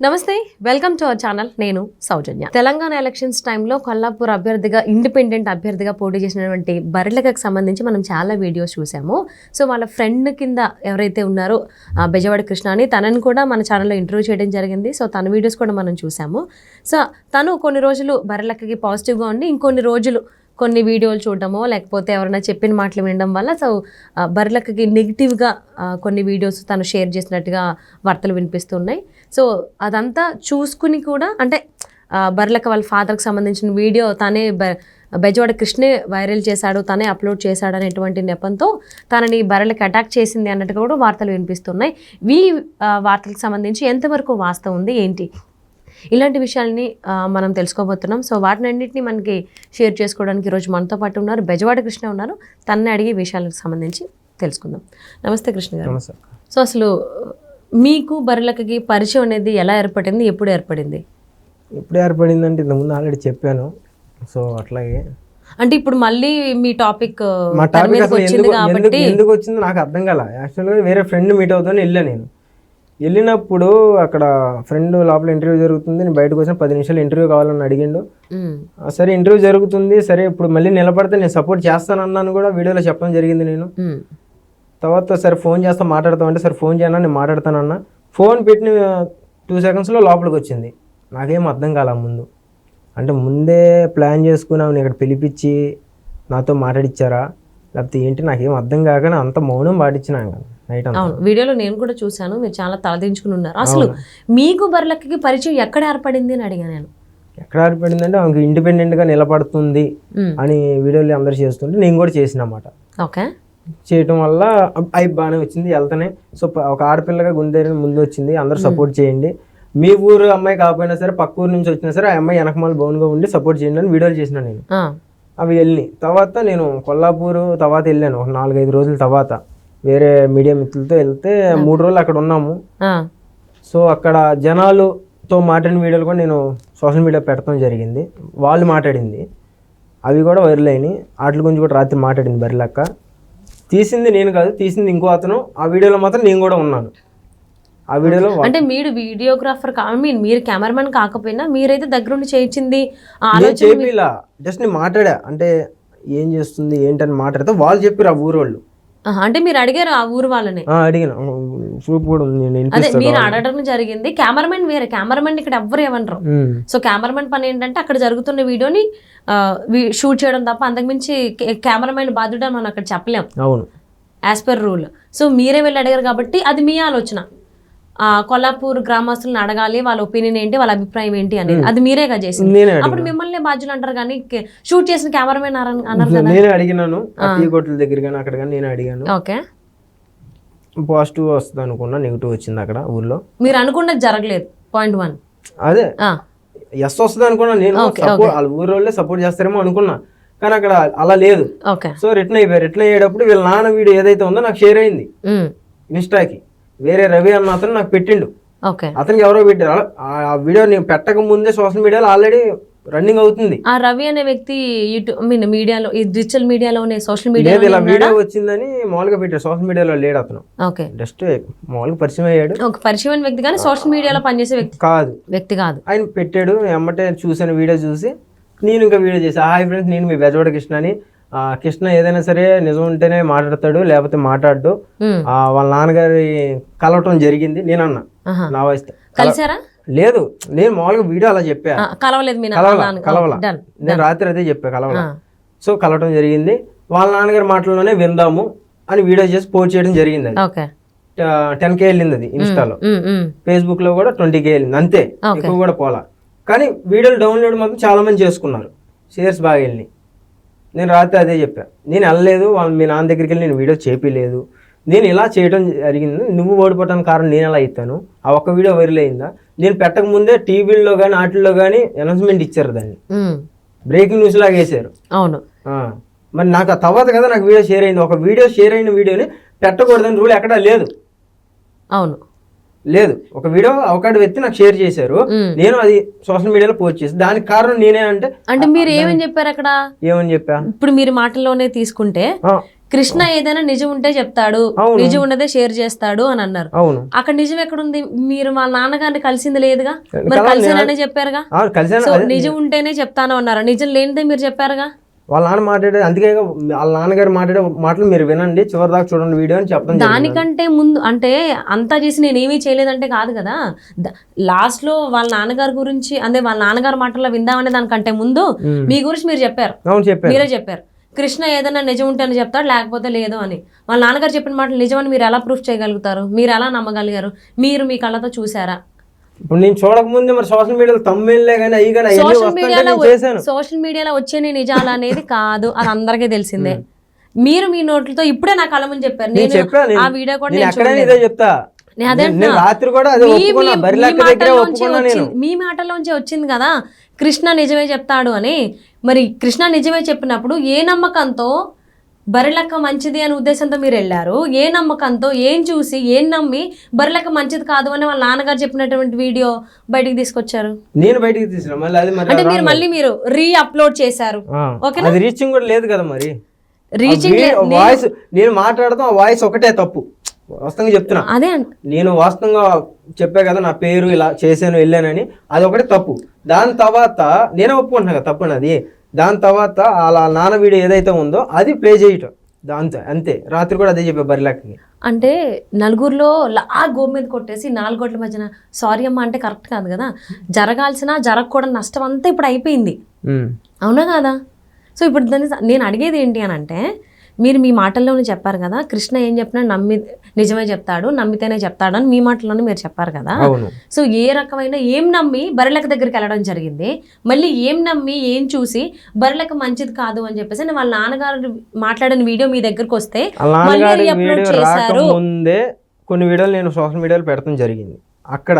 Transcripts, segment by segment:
నమస్తే, welcome to our channel. నేను సౌజన్య. Telangana elections టైంలో కొల్లాపూర్ అభ్యర్థిగా ఇండిపెండెంట్ అభ్యర్థిగా పోటీ చేసినటువంటి బర్రెలకు సంబంధించి మనం చాలా వీడియోస్ చూసాము. సో వాళ్ళ ఫ్రెండ్ కింద ఎవరైతే ఉన్నారో బెజవాడ కృష్ణ అని, తనని కూడా మన ఛానల్లో ఇంటర్వ్యూ చేయడం జరిగింది. సో తన వీడియోస్ కూడా మనం చూసాము. సో తను కొన్ని రోజులు బర్రెలకి పాజిటివ్గా ఉండి, ఇంకొన్ని రోజులు కొన్ని వీడియోలు చూడడమో లేకపోతే ఎవరైనా చెప్పిన మాటలు వినడం వల్ల సో బర్రెలకి నెగిటివ్గా కొన్ని వీడియోస్ తను షేర్ చేసినట్టుగా వార్తలు వినిపిస్తున్నాయి. సో అదంతా చూసుకుని కూడా, అంటే బర్రెలకి వాళ్ళ ఫాదర్కి సంబంధించిన వీడియో తనే బెజవాడ కృష్ణే వైరల్ చేశాడు, తనే అప్లోడ్ చేశాడు అనేటువంటి నెపంతో తనని బర్రెలకి అటాక్ చేసింది అన్నట్టుగా కూడా వార్తలు వినిపిస్తున్నాయి. ఈ వార్తలకు సంబంధించి ఎంతవరకు వాస్తవం ఉంది ఏంటి, ఇలాంటి విషయాల్ని మనం తెలుసుకోబోతున్నాం. సో వాటినన్నింటినీ మనకి షేర్ చేసుకోవడానికి ఈరోజు మనతో పాటు ఉన్నారు బెజవాడ కృష్ణ ఉన్నారు. తనని అడిగే విషయాలకు సంబంధించి తెలుసుకుందాం. నమస్తే కృష్ణ గారు. సో అసలు మీకు బర్రెలకి పరిచయం అనేది ఎలా ఏర్పడింది, ఎప్పుడు ఏర్పడింది? ఎప్పుడు ఏర్పడిందంటే ఇంతకుముందు ఆల్రెడీ చెప్పాను. సో అట్లాగే అంటే ఇప్పుడు మళ్ళీ మీ టాపిక్ ఎందుకు వచ్చిందో నాకు అర్థం కాల. యాక్చువల్గా వేరే ఫ్రెండ్ మీట్ అవుతాను వెళ్ళాను. వెళ్ళినప్పుడు అక్కడ ఫ్రెండ్ లోపల ఇంటర్వ్యూ జరుగుతుంది, నేను బయటకు వచ్చిన 10 నిమిషాలు ఇంటర్వ్యూ కావాలని అడిగిండు. సరే ఇంటర్వ్యూ జరుగుతుంది, సరే ఇప్పుడు మళ్ళీ నిలబడితే నేను సపోర్ట్ చేస్తానన్నాను కూడా వీడియోలో చెప్పడం జరిగింది. నేను తర్వాత సరే ఫోన్ చేస్తా మాట్లాడతాం అంటే, సరే ఫోన్ చేయనా నేను మాట్లాడతానన్నా. ఫోన్ పెట్టిన 2 సెకండ్స్లో లోపలికి వచ్చింది. నాకేం అర్థం కాల. అంటే ముందే ప్లాన్ చేసుకున్నావు, నేను ఇక్కడ పిలిపించి నాతో మాట్లాడిచ్చారా లేకపోతే ఏంటి నాకేం అర్థం కాక అంత మౌనం పాటించినా నైట్. అవును, వీడియోలో నేను కూడా చూశాను, మీరు చాలా తలదించుకుని ఉన్నారు. అసలు మీకు బర్రెలకి పరిచయం ఎక్కడ ఏర్పడింది అని అడిగాను నేను. ఎక్కడ ఏర్పడింది అంటే ఆమెకి ఇండిపెండెంట్గా నిలబడుతుంది అని వీడియోలు అందరు చేస్తుంటే నేను కూడా చేసిన అన్నమాట. ఓకే, చేయటం వల్ల అవి బాగానే వచ్చింది, వెళ్తానే. సో ఒక ఆడపిల్లగా గుండె ముందు వచ్చింది, అందరూ సపోర్ట్ చేయండి. మీ ఊరు అమ్మాయి కాకపోయినా సరే పక్క ఊరు నుంచి వచ్చినా సరే ఆ అమ్మాయి వెనకమాల బౌన్గా ఉండి సపోర్ట్ చేయండి అని వీడియోలు చేసిన నేను. అవి వెళ్ళి తర్వాత నేను కొల్లాపూరు తర్వాత వెళ్ళాను. ఒక 4-5 రోజుల తర్వాత వేరే మీడియా మిత్రులతో వెళ్తే 3 రోజులు అక్కడ ఉన్నాము. సో అక్కడ జనాలతో మాట్లాడిన వీడియోలు కూడా నేను సోషల్ మీడియా పెట్టడం జరిగింది. వాళ్ళు మాట్లాడింది అవి కూడా వైరల్ అయినాయి. వాటి గురించి కూడా రాత్రి మాట్లాడింది బర్రెలక్క. తీసింది నేను కాదు, తీసింది ఇంకో అతను. ఆ వీడియోలో మాత్రం నేను కూడా ఉన్నాను. ఆ వీడియోలో అంటే మీరు వీడియోగ్రాఫర్ మీరు కెమెరామెన్ కాకపోయినా మీరైతే దగ్గరుండి చేయించింది చేపిలా. జస్ట్ నేను మాట్లాడా, అంటే ఏం చేస్తుంది ఏంటని మాట్లాడితే వాళ్ళు చెప్పారు ఆ ఊరు వాళ్ళు. అంటే మీరు అడిగారు ఆ ఊరు వాళ్ళని? అడిగిన ప్రూఫ్ కూడా ఉంది. అదే మీరు అడగడం జరిగింది. కెమెరామెన్ వేరే, కెమెరామెన్ ఇక్కడ ఎవ్వరు ఏమనరు. సో కెమెరామెన్ పని ఏంటంటే అక్కడ జరుగుతున్న వీడియోని షూట్ చేయడం తప్ప అంతకుమించి కెమెరామెన్ బాధ్యత మనం అక్కడ చెప్పలేం. అవును, యాజ్ పర్ రూల్. సో మీరే వెళ్ళి అడిగారు కాబట్టి అది మీ ఆలోచన. కొల్లాపూర్ గ్రామస్తులను అడగాలి, వాళ్ళ ఒపీనియన్ ఏంటి, వాళ్ళ అభిప్రాయం ఏంటి అనేది. అది మీరేగా చేసింది. అప్పుడు మిమ్మల్ని బాధ్యులు అంటారు కానీ షూట్ చేసిన కెమెరామెన్ అన్నారు కదా. నేను అడిగినాను టీ కొట్ల దగ్గర కానీ అక్కడ కానీ నేను అడిగాను. ఓకే, పాజిటివ్ వస్తుంది అనుకున్నా, నెగిటివ్ వచ్చింది అక్కడ ఊర్లో. మీరు అనుకున్నది జరగలేదు. పాయింట్ 1 అదే ఎస్ వస్తుంది అనుకున్నా నేను. వాళ్ళ ఊరు వాళ్ళే సపోర్ట్ చేస్తారేమో అనుకున్నా, కానీ అక్కడ అలా లేదు. సో రిటర్న్ అయిపోయారు. రిటర్న్ అయ్యేటప్పుడు వీళ్ళ నాన్న వీడియో ఏదైతే ఉందో నాకు షేర్ అయింది ఇన్స్టాకి. వేరే రవి అన్న అతను నాకు పెట్టిండు. అతనికి ఎవరో పెట్టారు. ఆ వీడియో నేను పెట్టక ముందే సోషల్ మీడియాలో ఆల్రెడీ రన్నింగ్ అవుతుంది. ఆ రవి అనే వ్యక్తి మీడియాలో, డిజిటల్ మీడియాలోనే, సోషల్ మీడియా ఇలా వీడియో వచ్చిందని మామూలుగా పెట్టారు. సోషల్ మీడియాలో లేడు అతను. జస్ట్ మామూలుగా పరిచయం అయ్యాడు. ఒక పరిచయం వ్యక్తి కానీ సోషల్ మీడియాలో పనిచేసే వ్యక్తి కాదు. ఆయన పెట్టాడు, ఎమ్మటే చూసాను వీడియో చూసి నేను ఇంకా వీడియో చేసి, హాయ్ ఫ్రెండ్స్ నేను మీ బెజవాడ కృష్ణ అని. కృష్ణ ఏదైనా సరే నిజం ఉంటేనే మాట్లాడతాడు, లేకపోతే మాట్లాడు. వాళ్ళ నాన్నగారి కలవటం జరిగింది నేను అన్నా. నా వయసు కలిసారా? లేదు, నేను మామూలుగా వీడియో అలా చెప్పా. కలవల నేను రాత్రి అదే చెప్పా, కలవల. సో కలవటం జరిగింది. వాళ్ళ నాన్నగారి మాటల్లోనే విందాము అని వీడియో చేసి పోస్ట్ చేయడం జరిగింది. అది 10K వెళ్ళింది. అది ఇన్స్టాలో, ఫేస్బుక్ లో కూడా 20K వెళ్ళింది. అంతే, ఎక్కువ కూడా పోలా. కానీ వీడియోలు డౌన్లోడ్ మాత్రం చాలా మంది చేసుకున్నారు, షేర్స్ బాగా వెళ్ళినాయి. నేను రాత్రి అదే చెప్పా, నేను వెళ్ళలేదు మీ నాన్న దగ్గరికి వెళ్ళి నేను వీడియో చేపిలేదు, నేను ఇలా చేయడం జరిగింది. నువ్వు ఓడిపోవడానికి కారణం నేను ఎలా అవుతాను? ఆ ఒక్క వీడియో వైరల్ అయిందా? నేను పెట్టక ముందే టీవీల్లో కానీ వాటిల్లో కానీ అనౌన్స్మెంట్ ఇచ్చారు, దాన్ని బ్రేకింగ్ న్యూస్ లాగా వేసారు. అవును, మరి నాకు ఆ తర్వాత కదా నాకు వీడియో షేర్ అయింది. ఒక వీడియో షేర్ అయిన వీడియోని పెట్టకూడదని రూల్ ఎక్కడా లేదు. అవును, లేదు. ఒక వీడియో అవకాశం వ్యక్తి నాకు షేర్ చేశారు, నేను అది సోషల్ మీడియాలో పోస్ట్ చేసి, దానికి కారణం నేనే. అంటే మీరు ఏమని చెప్పారు అక్కడ? ఏమని చెప్పా? ఇప్పుడు మీరు మాటల్లోనే తీసుకుంటే కృష్ణ ఏదైనా నిజం ఉంటే చెప్తాడు, నిజం ఉన్నదే షేర్ చేస్తాడు అని అన్నారు. అవును, అక్కడ నిజం ఎక్కడుంది? మీరు వాళ్ళ నాన్నగారిని కలిసింది లేదుగా, మరి కలిసాననే చెప్పారుగా. సో నిజం ఉంటేనే చెప్తాను అన్నారు, నిజం లేనిదే మీరు చెప్పారుగా. వాళ్ళ నాన్న మాట్లాడే, అందుకే వాళ్ళ నాన్నగారు మాట్లాడే మాటలు మీరు వినండి, చివరి దాకా చూడండి వీడియో అని చెప్పడం. దానికంటే ముందు అంటే అంతా చేసి నేనేమీ చేయలేదంటే కాదు కదా. లాస్ట్ లో వాళ్ళ నాన్నగారి గురించి, అంటే వాళ్ళ నాన్నగారి మాటల్లో విందామనే దానికంటే ముందు మీ గురించి మీరు చెప్పారు. మీరే చెప్పారు కృష్ణ ఏదైనా నిజం ఉంటే అని చెప్తాడు, లేకపోతే లేదు అని. వాళ్ళ నాన్నగారు చెప్పిన మాటలు నిజమని మీరు ఎలా ప్రూఫ్ చేయగలుగుతారు? మీరు ఎలా నమ్మగలిగారు? మీరు మీ కళ్ళతో చూసారా? ఇప్పుడు నేను చూడకముందే మరి సోషల్ మీడియాలో తమ్ముళ్ళే కానీ అయ్యి కానీ సోషల్ మీడియాలో వచ్చే నిజాలు అనేది కాదు, అది అందరికీ తెలిసిందే. మీరు మీ నోట్లతో ఇప్పుడే నా కళ్ళ ముందు చెప్పారు. నేను ఆ వీడియో కూడా చెప్తా, మీ మాటల్లోంచి వచ్చింది కదా కృష్ణ నిజమే చెప్తాడు అని. మరి కృష్ణ నిజమే చెప్పినప్పుడు ఏ నమ్మకంతో బరిలెక్క మంచిది అనే ఉద్దేశంతో మీరు వెళ్ళారు? ఏ నమ్మకంతో, ఏం చూసి, ఏం నమ్మి బరిలెక్క మంచిది కాదు అని వాళ్ళ నాన్నగారు చెప్పినటువంటి వీడియో బయటికి తీసుకొచ్చారు? నేను బయటికి తీసుకున్నా అంటే మీరు మళ్ళీ మీరు రీ అప్లోడ్ చేశారు. ఓకేనా, రీచింగ్ కూడా లేదు కదా. మరి రీచింగ్ వాయిస్ నేను మాట్లాడతాం, ఆ వాయిస్ ఒకటే తప్పు. వాస్తవంగా చెప్తున్నా, అదే నేను వాస్తవంగా చెప్పా కదా నా పేరు ఇలా చేశాను వెళ్ళానని, అది ఒకటే తప్పు. దాని తర్వాత నేనే ఒప్పుకుంటున్నా కదా తప్పు అది. దాని తర్వాత అలా నాన్న వీడియో ఏదైతే ఉందో అది ప్లే చేయటం, దాంతో అంతే. రాత్రి కూడా అదే చెప్పా బరిలెక్కకి. అంటే నలుగురిలో గోపు మీద కొట్టేసి 4 గోట్ల మధ్యన సారీ అమ్మ అంటే కరెక్ట్ కాదు కదా. జరగాల్సిన జరగకూడని నష్టం అంతా ఇప్పుడు అయిపోయింది, అవునా కదా? సో ఇప్పుడు దాన్ని నేను అడిగేది ఏంటి అని అంటే, మీరు మీ మాటల్లోనే చెప్పారు కదా కృష్ణ ఏం చెప్పినా నిజమే చెప్తాడు, నమ్మితేనే చెప్తాడు అని మీ మాటల్లోనే మీరు చెప్పారు కదా. సో ఏ రకమైన ఏం నమ్మి బరిలెక్క దగ్గరికి వెళ్ళడం జరిగింది? మళ్ళీ ఏం నమ్మి, ఏం చూసి బరిలెక్క మంచిది కాదు అని చెప్పేసి వాళ్ళ నాన్నగారు మాట్లాడిన వీడియో మీ దగ్గరకు వస్తే మళ్ళీ అప్లోడ్ చేశారు. ముందే కొన్ని వీడియోలు నేను సోషల్ మీడియాలో పెడతాం జరిగింది. అక్కడ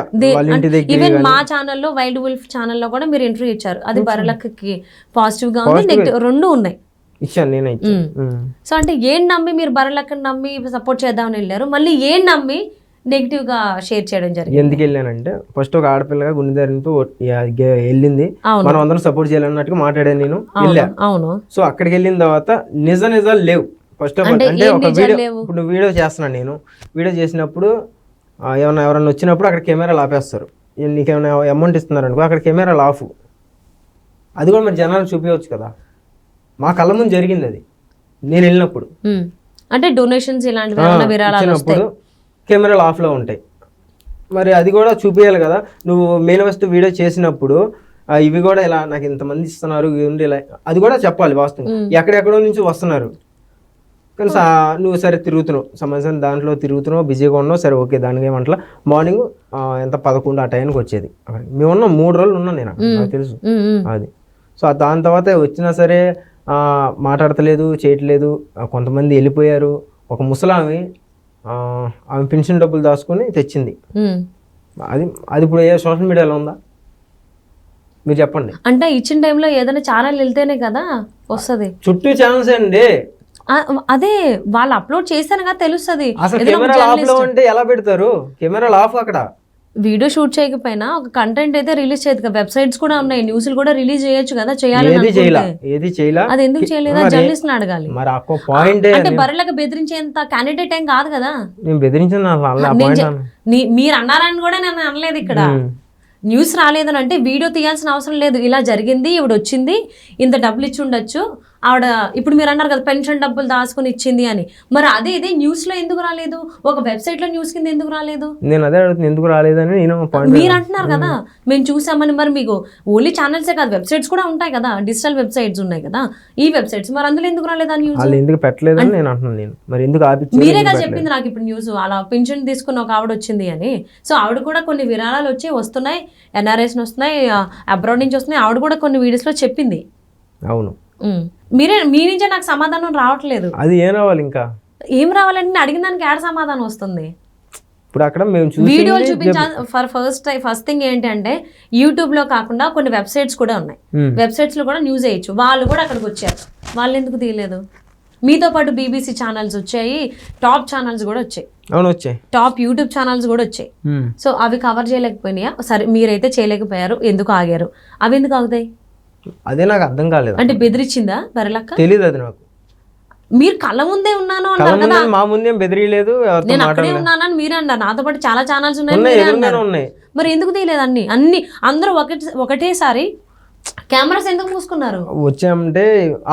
ఈవెన్ మా ఛానల్లో వైల్డ్ వుల్ఫ్ ఛానల్లో కూడా మీరు ఇంటర్వ్యూ ఇచ్చారు. అది బరిలెక్కకి పాజిటివ్ గా ఉంది, నెగిటివ్ రెండు ఉన్నాయి. ఇచ్చాను నేనే. సో అంటే ఏం నమ్మి మీరు బరిలెక్కని నమ్మి సపోర్ట్ చేద్దామని వెళ్ళారు, మళ్ళీ ఏం నమ్మి నెగిటివ్ గా షేర్ చేయడం జరిగింది? ఎందుకు వెళ్ళానంటే, ఫస్ట్ ఒక ఆడపిల్లగా గుండెదారితో వెళ్ళింది, మనం అందరం సపోర్ట్ చేయాలన్నట్టుగా మాట్లాడాను నేను, వెళ్ళా. అవును. సో అక్కడికి వెళ్ళిన తర్వాత నిజాలు లేవు. ఫస్ట్ ఆఫ్ ఆల్ అంటే ఒక వీడియో, ఇప్పుడు వీడియో చేస్తున్నాను నేను, వీడియో చేసినప్పుడు ఎవరన్నా వచ్చినప్పుడు అక్కడ కెమెరాలు ఆపేస్తారు. నీకేమైనా అమౌంట్ ఇస్తున్నారు అనుకో, అక్కడ కెమెరాలు ఆఫ్. అది కూడా మరి జనాలు చూపించవచ్చు కదా. మా కళ్ళ ముందు జరిగింది అది, నేను వెళ్ళినప్పుడు. అంటే డొనేషన్స్ ఇలాంటివి కెమెరాలు ఆఫ్లో ఉంటాయి. మరి అది కూడా చూపించాలి కదా. నువ్వు మెయిన్ వస్తూ వీడియో చేసినప్పుడు ఇవి కూడా ఇలా నాకు ఇంతమంది ఇస్తున్నారు, ఇలా అది కూడా చెప్పాలి. వాస్తవం ఎక్కడెక్కడో నుంచి వస్తున్నారు కానీ నువ్వు సరే తిరుగుతున్నావు, సంబంధించిన దాంట్లో తిరుగుతున్నావు, బిజీగా ఉన్నావు, సరే ఓకే, దానికి ఏమంటలా. మార్నింగ్ ఎంత 11 ఆ టైంకి వచ్చేది. అక్కడికి మేము ఉన్నాం 3 రోజులు ఉన్నాను నేను, నాకు తెలుసు అది. సో దాని తర్వాత వచ్చినా సరే మాట్లాడతలేదు, చేయట్లేదు. కొంతమంది వెళ్ళిపోయారు. ఒక ముసలామి ఆమె పెన్షన్ డబ్బులు దాచుకొని తెచ్చింది. అది ఇప్పుడు ఏ సోషల్ మీడియాలో ఉందా మీరు చెప్పండి? అంటే ఇచ్చిన టైంలో ఏదైనా ఛానల్ వెళ్తేనే కదా వస్తుంది. చుట్టూ ఛానల్స్ అండి. అదే వాళ్ళు అప్లోడ్ చేశాను కదా తెలుస్తుంది. అసలు కెమెరా ఆఫ్ లో ఉంటే ఎలా పెడతారు? Camera off. అక్కడ వీడియో షూట్ చేయకపోయినా ఒక కంటెంట్ అయితే రిలీజ్ చేయదు కదా. వెబ్సైట్స్ కూడా ఉన్నాయి, న్యూస్లు కూడా రిలీజ్ చేయొచ్చు కదా. చేయాలి, అది ఎందుకు చేయలేదా? జర్నలిస్ట్ అడగాలి. అంటే బరిలెక్క బెదిరించేంత క్యాండిడేట్ ఏం కాదు కదా. మీరు అన్నారని కూడా నేను అనలేదు. ఇక్కడ న్యూస్ రాలేదని అంటే వీడియో తీయాల్సిన అవసరం లేదు. ఇలా జరిగింది, ఇవిడ వచ్చింది, ఇంత డబ్బులు ఇచ్చి ఉండొచ్చు ఆవిడ. ఇప్పుడు మీరు అన్నారు కదా పెన్షన్ డబ్బులు దాచుకుని ఇచ్చింది అని, మరి అదే ఇదే న్యూస్ లో ఎందుకు రాలేదు? ఒక వెబ్సైట్ లో న్యూస్ కింద ఎందుకు రాలేదు? నేను అదే అడుగుతుంది, ఎందుకు రాలేదని. మీరు అంటున్నారు కదా మేము చూసామని. మరి మీకు ఓన్లీ ఛానల్సే కాదు, వెబ్సైట్స్ కూడా ఉంటాయి కదా, డిజిటల్ వెబ్సైట్స్ ఉన్నాయి కదా, ఈ వెబ్సైట్స్. మరి అందులో ఎందుకు రాలేదా న్యూస్? ఎందుకు పెట్టలేదని నేను అంటున్నాను. నేను మరి ఎందుకు మీరే కదా చెప్పింది నాకు ఇప్పుడు న్యూస్ అలా పెన్షన్ తీసుకున్న ఒక ఆవిడ వచ్చింది అని. సో ఆవిడ కూడా కొన్ని విరాళాలు వచ్చి వస్తున్నాయి, ఎన్ఆర్ఎస్ వస్తున్నాయి, అబ్రాడ్ నుంచి వస్తున్నాయి. ఆవిడ కూడా కొన్ని వీడియోస్ లో చెప్పింది. అవును. మీ నుంచే నాకు సమాధానం రావట్లేదు. అది ఏం రావాలి? ఇంకా ఏం రావాలంటే అడిగిన దానికి ఏడ సమాధానం వస్తుంది? ఇప్పుడు అక్కడ మేము వీడియోలు చూపించాలి. ఫస్ట్ థింగ్ ఏంటంటే యూట్యూబ్ లో కాకుండా కొన్ని వెబ్సైట్స్ కూడా ఉన్నాయి. వెబ్సైట్స్ లో కూడా న్యూస్ వేయచ్చు. వాళ్ళు కూడా అక్కడికి వచ్చారు, వాళ్ళు ఎందుకు తీయలేదు? మీతో పాటు BBC ఛానల్స్ వచ్చాయి, టాప్ ఛానల్స్ కూడా వచ్చాయి. అవును, వచ్చాయి. టాప్ యూట్యూబ్ ఛానల్స్ కూడా వచ్చాయి. సో అవి కవర్ చేయలేకపోయినాయా? సరే మీరైతే చేయలేకపోయారు, ఎందుకు ఆగారు? అవి ఎందుకు ఆగుతాయి? అదే నాకు అర్థం కాలేదు. అంటే బెదిరించిందా బరిలెక్క? తెలియదు అది నాకు. మీరు కళ్ళ ముందే ఉన్నాను కళ్ళ అన్నారు కదా, ముందే మా ముందేం బెదిరియలేదు, ఎవరితో నేను అక్కడే మాట్లాడలేదు. ఉన్నానని మీరే అన్నారు. నాతో పాటు చాలా ఛానల్స్ ఉన్నాయి ఉన్నాయి, మీరే ఎదురుగానే అన్నారు. ఉన్నాయి. మరి ఎందుకు తీయలేదు అన్ని అందరూ ఒకటేసారి కెమెరాస్ ఎందుకు మూసుకున్నారు? వచ్చామంటే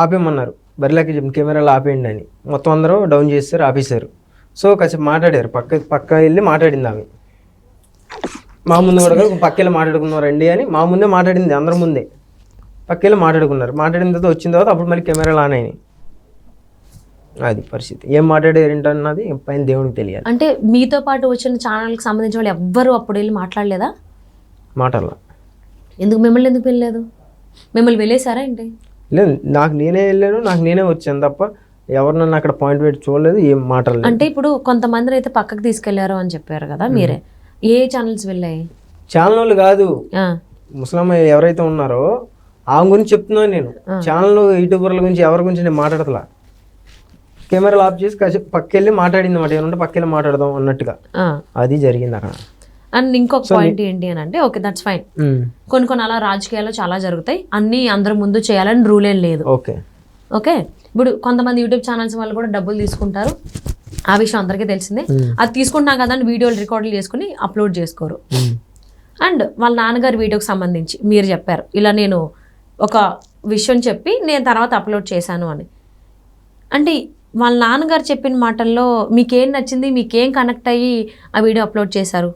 ఆపేయమన్నారు, బరిలోకి కెమెరాలు ఆపేయండి అని. మొత్తం అందరూ డౌన్ చేస్తారు, ఆపేశారు. సో కాసేపు మాట్లాడారు, పక్క వెళ్ళి మాట్లాడింది ఆమె. మా ముందు కూడా పక్క వెళ్ళి మాట్లాడుకున్నారండి అని మా ముందే మాట్లాడింది, అందరి ముందే పక్క వెళ్ళి మాట్లాడుకున్నారు. మాట్లాడిన తర్వాత వచ్చిన తర్వాత అప్పుడు మళ్ళీ కెమెరాలు ఆన్ అయినాయి. అది పరిస్థితి. ఏం మాట్లాడారు ఏంటన్నది పైన దేవుడికి తెలియాలి. అంటే మీతో పాటు వచ్చిన ఛానల్కి సంబంధించిన వాళ్ళు ఎవ్వరు అప్పుడు వెళ్ళి మాట్లాడలేదా? మాటల్లా. ఎందుకు మిమ్మల్ని ఎందుకు వెళ్ళలేదు? మిమ్మల్ని వెళ్ళేసారా ఏంటి? లేదు, నాకు నేనే వెళ్ళాను, నాకు నేనే వచ్చాను తప్ప ఎవరు నన్ను అక్కడ పాయింట్ పెట్టి చూడలేదు, ఏం మాట్లాడలేదు. అంటే ఇప్పుడు కొంతమంది అయితే పక్కకు తీసుకెళ్లారు అని చెప్పారు కదా మీరే, ఏ ఛానల్స్ వెళ్ళాయి? ఛానల్ వాళ్ళు కాదు, ముస్లిం ఎవరైతే ఉన్నారో ఆమె గురించి చెప్తున్నాను నేను. ఛానల్ యూట్యూబర్ల గురించి ఎవరి గురించి నేను మాట్లాడతలా. కెమెరాలు ఆఫ్ చేసి కాసేపు పక్కెళ్ళి మాట్లాడింది అన్నమాట, ఏమంటే పక్కెళ్ళి మాట్లాడదాం అన్నట్టుగా. అది జరిగింది అక్కడ. అండ్ ఇంకొక పాయింట్ ఏంటి అని అంటే, ఓకే దట్స్ ఫైన్, కొన్ని అలా రాజకీయాల్లో చాలా జరుగుతాయి, అన్ని అందరి ముందు చేయాలని రూల్ ఏం లేదు. ఓకే ఓకే, ఇప్పుడు కొంతమంది యూట్యూబ్ ఛానల్స్ వాళ్ళు కూడా డబ్బులు తీసుకుంటారు, ఆ విషయం అందరికీ తెలిసిందే. అది తీసుకుంటున్నాం కదా అని వీడియోలు రికార్డులు చేసుకుని అప్లోడ్ చేసుకోరు. అండ్ వాళ్ళ నాన్నగారి వీడియోకి సంబంధించి మీరు చెప్పారు, ఇలా నేను ఒక విషయం చెప్పి నేను తర్వాత అప్లోడ్ చేశాను అని. అంటే వాళ్ళ నాన్నగారు చెప్పిన మాటల్లో మీకేం నచ్చింది, మీకేం కనెక్ట్ అయ్యి ఆ వీడియో అప్లోడ్ చేశారు?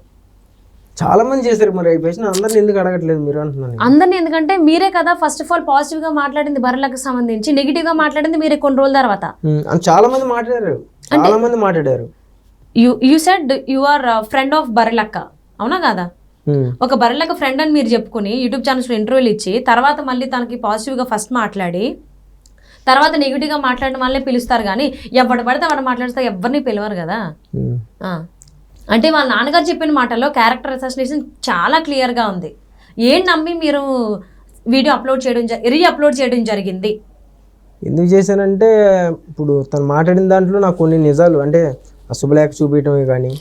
చాలా మంది చేశారు, మరి అయిపోయి అందరిని ఎందుకు అడగట్లేదు మీరు అంటున్నాను. అందరిని ఎందుకంటే మీరే కదా ఫస్ట్ ఆఫ్ ఆల్ పాజిటివ్ గా మాట్లాడింది బర్రెలకు సంబంధించి, నెగిటివ్ గా మాట్లాడింది మీరే కొన్ని రోజుల తర్వాత. చాలా మంది మాట్లాడారు, చాలా మంది మాట్లాడారు. You said you are friend of Barrelakka, అవునా కదా? ఒక బర్రెలక్క ఫ్రెండ్ అని మీరు చెప్పుకుని యూట్యూబ్ ఛానల్స్ లో ఇంటర్వ్యూలు ఇచ్చి తర్వాత మళ్ళీ తనకి పాజిటివ్ గా ఫస్ట్ మాట్లాడి తర్వాత నెగిటివ్ గా మాట్లాడిన వాళ్ళని పిలుస్తారు, కానీ ఎవరు పడితే వాడు మాట్లాడితే ఎవరిని పిలవరు కదా. అంటే వాళ్ళ నాన్నగారు చెప్పిన మాటల్లో క్యారెక్టర్ అసాసినేషన్ చాలా క్లియర్గా ఉంది. ఏం నమ్మి మీరు వీడియో అప్లోడ్ చేయడం జరిగింది? ఎందుకు చేశానంటే, ఇప్పుడు తను మాట్లాడిన దాంట్లో నాకు కొన్ని నిజాలు, అంటే అశుభలేఖ చూపించడమే కానీ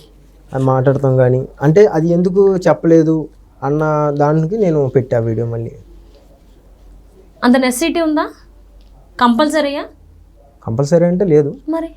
అది మాట్లాడతాం కానీ, అంటే అది ఎందుకు చెప్పలేదు అన్న దానికి నేను పెట్టా వీడియో. మళ్ళీ అంత నెసెసిటీ ఉందా? కంపల్సరీయా? కంపల్సరీ అంటే లేదు మరి